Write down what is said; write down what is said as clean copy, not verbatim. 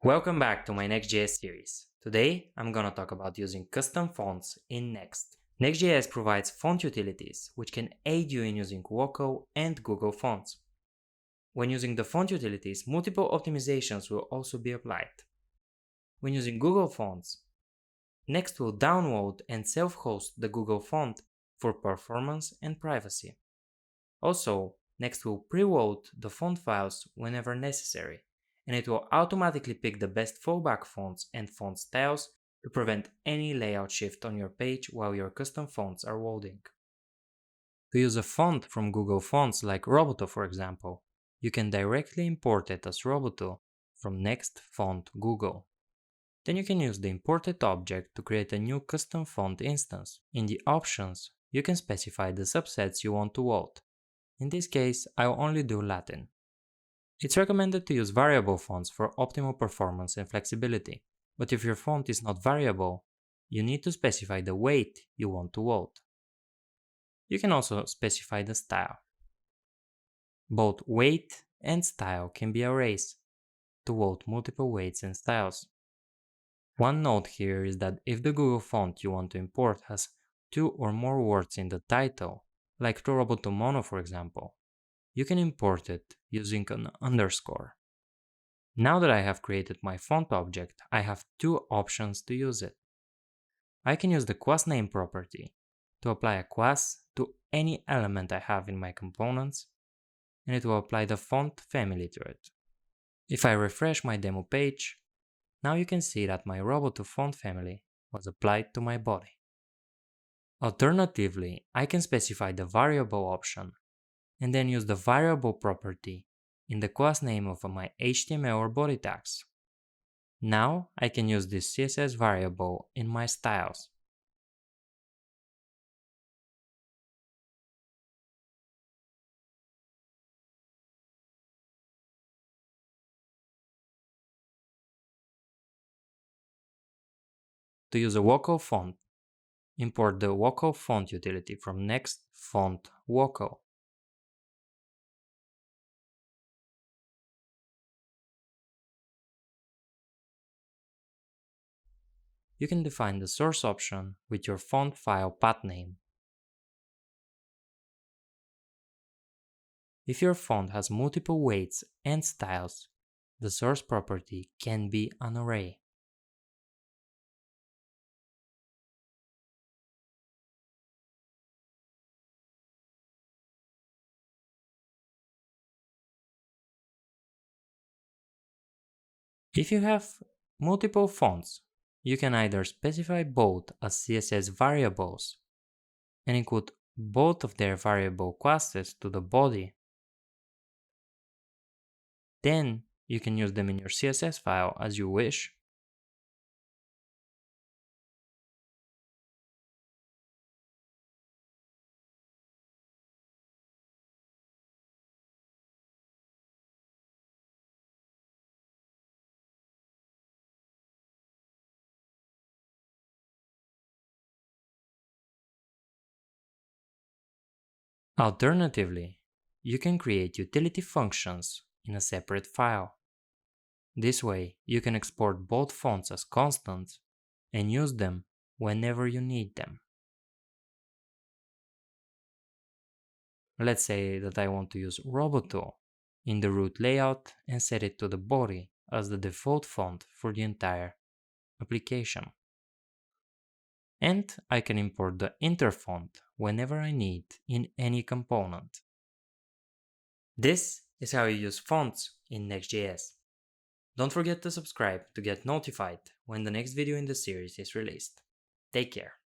Welcome back to my Next.js series. Today, I'm gonna talk about using custom fonts in Next. Next.js provides font utilities, which can aid you in using Wacom and Google Fonts. When using the font utilities, multiple optimizations will also be applied. When using Google Fonts, Next will download and self-host the Google font for performance and privacy. Also, Next will preload the font files whenever necessary, and it will automatically pick the best fallback fonts and font styles to prevent any layout shift on your page while your custom fonts are loading. To use a font from Google Fonts like Roboto, for example, you can directly import it as Roboto from Next Font Google. Then you can use the imported object to create a new custom font instance. In the options, you can specify the subsets you want to load. In this case, I'll only do Latin. It's recommended to use variable fonts for optimal performance and flexibility, but if your font is not variable, you need to specify the weight you want to load. You can also specify the style. Both weight and style can be arrays to load multiple weights and styles. One note here is that if the Google font you want to import has 2 or more words in the title, like Roboto Mono for example, you can import it using an underscore. Now that I have created my font object, I have two options to use it. I can use the ClassName property to apply a class to any element I have in my components, and it will apply the font family to it. If I refresh my demo page, now you can see that my Roboto font family was applied to my body. Alternatively, I can specify the variable option and then use the variable property in the class name of my HTML or body tags. Now I can use this CSS variable in my styles. To use a Wacom font, import the Wacom font utility from Next Font Wacom. You can define the source option with your font file path name. If your font has multiple weights and styles, the source property can be an array. If you have multiple fonts, you can either specify both as CSS variables and include both of their variable classes to the body. Then you can use them in your CSS file as you wish. Alternatively, you can create utility functions in a separate file. This way, you can export both fonts as constants and use them whenever you need them. Let's say that I want to use Roboto in the root layout and set it to the body as the default font for the entire application. And I can import the interfont whenever I need in any component. This is how you use fonts in Next.js. Don't forget to subscribe to get notified when the next video in the series is released. Take care.